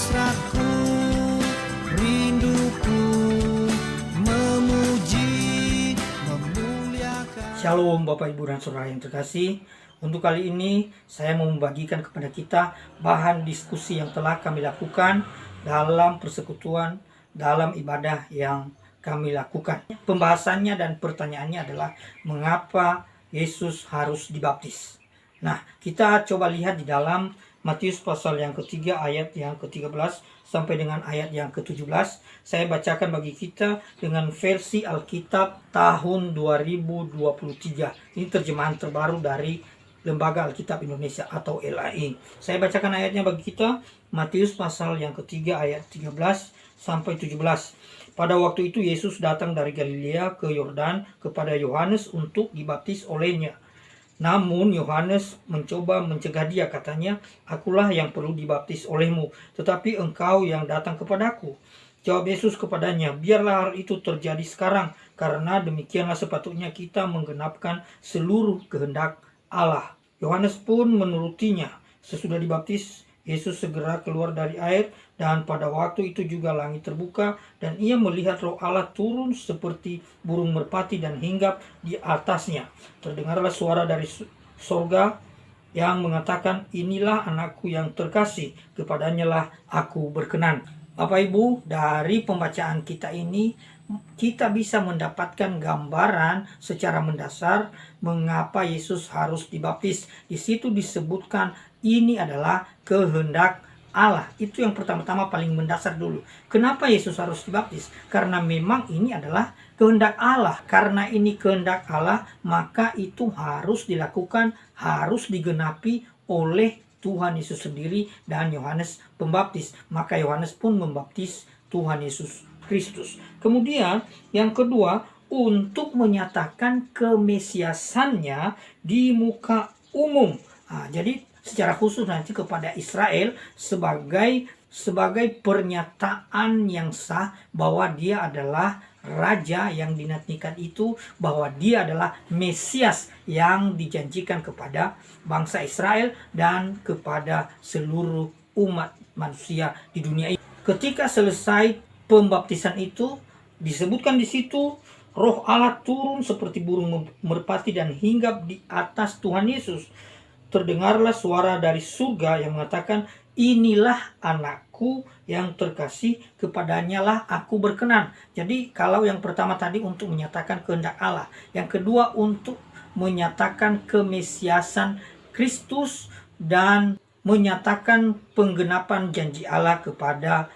hasratku, rinduku memuji, memuliakan. Shalom Bapak Ibu dan Saudara yang terkasih. Untuk kali ini saya mau membagikan kepada kita bahan diskusi yang telah kami lakukan dalam persekutuan, dalam ibadah yang kami lakukan. Pembahasannya dan pertanyaannya adalah mengapa Yesus harus dibaptis. Nah, kita coba lihat di dalam Matius pasal yang ketiga ayat yang ke-13 sampai dengan ayat yang ke-17. Saya bacakan bagi kita dengan versi Alkitab tahun 2023. Ini terjemahan terbaru dari Lembaga Alkitab Indonesia atau LAI. Saya bacakan ayatnya bagi kita. Matius pasal yang ketiga ayat 13 sampai 17. Pada waktu itu Yesus datang dari Galilea ke Yordan kepada Yohanes untuk dibaptis olehnya. Namun Yohanes mencoba mencegah dia, katanya, "Akulah yang perlu dibaptis olehmu, tetapi engkau yang datang kepadaku." Jawab Yesus kepadanya, "Biarlah hal itu terjadi sekarang, karena demikianlah sepatutnya kita menggenapkan seluruh kehendak Allah." Yohanes pun menurutinya. Sesudah dibaptis, Yesus segera keluar dari air, dan pada waktu itu juga langit terbuka, dan ia melihat Roh Allah turun seperti burung merpati dan hinggap di atasnya. Terdengarlah suara dari sorga yang mengatakan, "Inilah anakku yang terkasih, kepadanya lah aku berkenan." Bapak Ibu, dari pembacaan kita ini kita bisa mendapatkan gambaran secara mendasar mengapa Yesus harus dibaptis. Di situ disebutkan ini adalah kehendak Allah. Itu yang pertama-tama paling mendasar dulu. Kenapa Yesus harus dibaptis? Karena memang ini adalah kehendak Allah. Karena ini kehendak Allah, maka itu harus dilakukan, harus digenapi oleh Tuhan Yesus sendiri dan Yohanes Pembaptis. Maka Yohanes pun membaptis Tuhan Yesus Kristus. Kemudian yang kedua, untuk menyatakan kemesiasannya di muka umum. Jadi secara khusus nanti kepada Israel sebagai pernyataan yang sah bahwa dia adalah raja yang dinantikan itu, bahwa dia adalah Mesias yang dijanjikan kepada bangsa Israel dan kepada seluruh umat manusia di dunia ini. Ketika selesai pembaptisan itu, disebutkan di situ Roh Allah turun seperti burung merpati dan hinggap di atas Tuhan Yesus. Terdengarlah suara dari surga yang mengatakan, "Inilah anakku yang terkasih, kepadanya lah aku berkenan." Jadi kalau yang pertama tadi untuk menyatakan kehendak Allah, yang kedua untuk menyatakan kemesiasan Kristus dan menyatakan penggenapan janji Allah kepada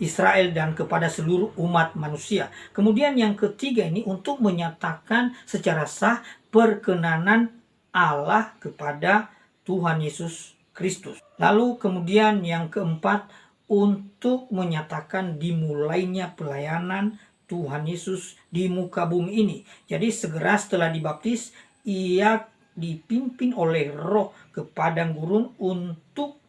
Israel dan kepada seluruh umat manusia. Kemudian yang ketiga ini untuk menyatakan secara sah perkenanan Allah kepada Tuhan Yesus Kristus. Lalu kemudian yang keempat untuk menyatakan dimulainya pelayanan Tuhan Yesus di muka bumi ini. Jadi segera setelah dibaptis, ia dipimpin oleh Roh ke padang gurun untuk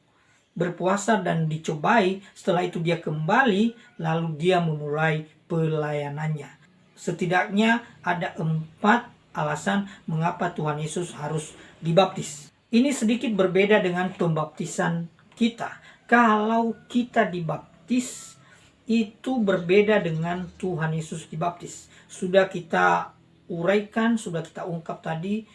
berpuasa dan dicobai. Setelah itu dia kembali, lalu dia memulai pelayanannya. Setidaknya ada 4 alasan mengapa Tuhan Yesus harus dibaptis. Ini sedikit berbeda dengan pembaptisan kita. Kalau kita dibaptis, itu berbeda dengan Tuhan Yesus dibaptis. Sudah kita uraikan, sudah kita ungkap tadi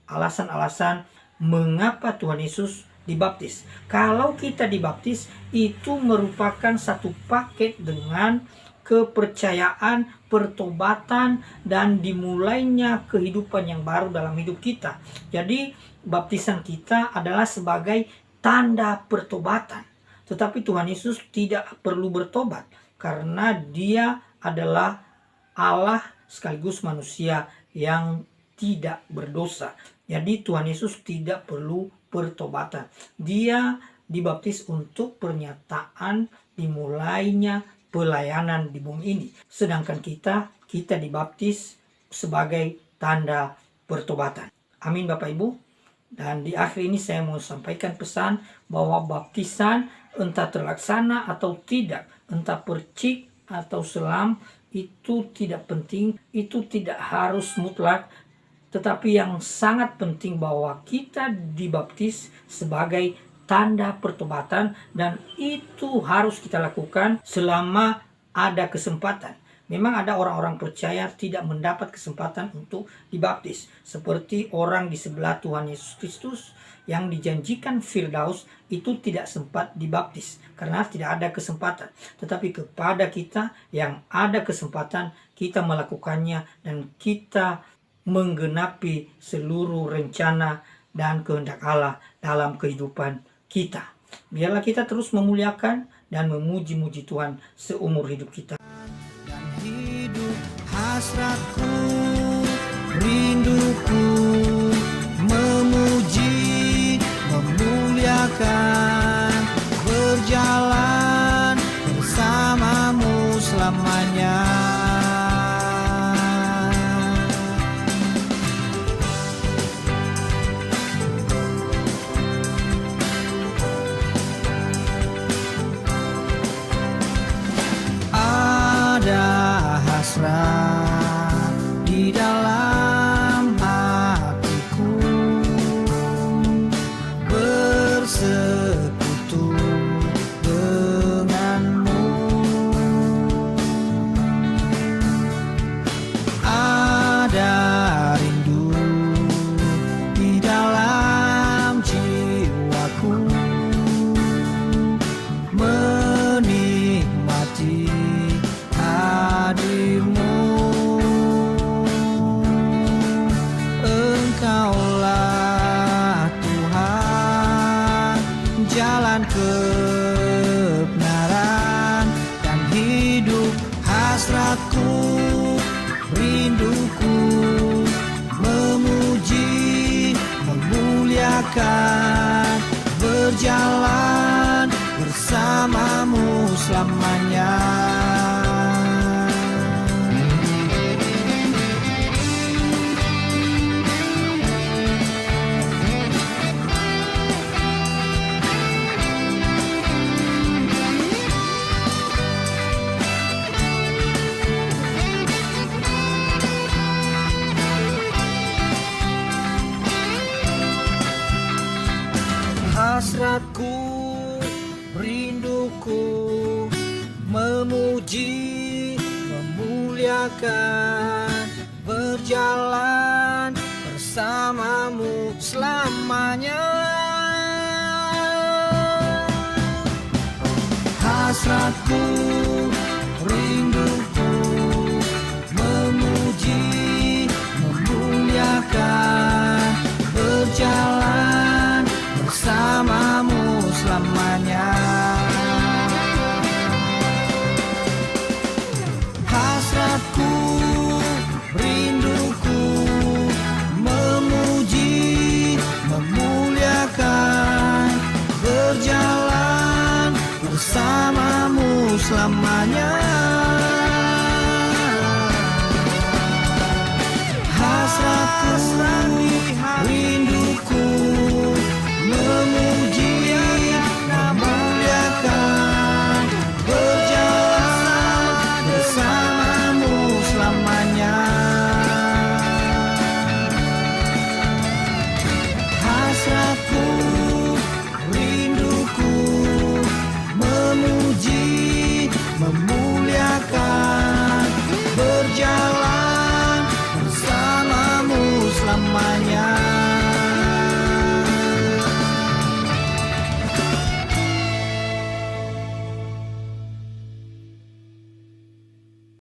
alasan-alasan mengapa Tuhan Yesus dibaptis. Kalau kita dibaptis, itu merupakan satu paket dengan kepercayaan, pertobatan, dan dimulainya kehidupan yang baru dalam hidup kita. Jadi baptisan kita adalah sebagai tanda pertobatan. Tetapi Tuhan Yesus tidak perlu bertobat karena dia adalah Allah sekaligus manusia yang tidak berdosa. Jadi Tuhan Yesus tidak perlu pertobatan. Dia dibaptis untuk pernyataan dimulainya pelayanan di bumi ini. Sedangkan kita dibaptis sebagai tanda pertobatan. Amin Bapak Ibu. Dan di akhir ini saya mau sampaikan pesan bahwa baptisan entah terlaksana atau tidak, entah percik atau selam, itu tidak penting, itu tidak harus mutlak. Tetapi yang sangat penting bahwa kita dibaptis sebagai tanda pertobatan, dan itu harus kita lakukan selama ada kesempatan. Memang ada orang-orang percaya tidak mendapat kesempatan untuk dibaptis, seperti orang di sebelah Tuhan Yesus Kristus yang dijanjikan Firdaus itu tidak sempat dibaptis karena tidak ada kesempatan. Tetapi kepada kita yang ada kesempatan, kita melakukannya dan kita menggenapi seluruh rencana dan kehendak Allah dalam kehidupan kita. Biarlah kita terus memuliakan dan memuji-muji Tuhan seumur hidup kita. Dan hidup hasratku, rinduku, memuji, memuliakan, berjalan bersamamu selamanya. Ada hasrat di dalam hatiku, bersekutu denganmu. Ada rindu di dalam jiwaku, menikmati hadirmu. Engkaulah Tuhan, jalan kebenaran dan hidup hasratku, rinduku, memuji, memuliakan, berjalan bersamamu selamanya. Hasratku, rinduku, memuji, memuliakan, berjalan bersamamu selamanya. Hasratku, rinduku, memuji, memuliakan, berjalan bersamamu selamanya. Hasratku, rinduku, memuji, memuliakan, berjalan bersamamu selamanya.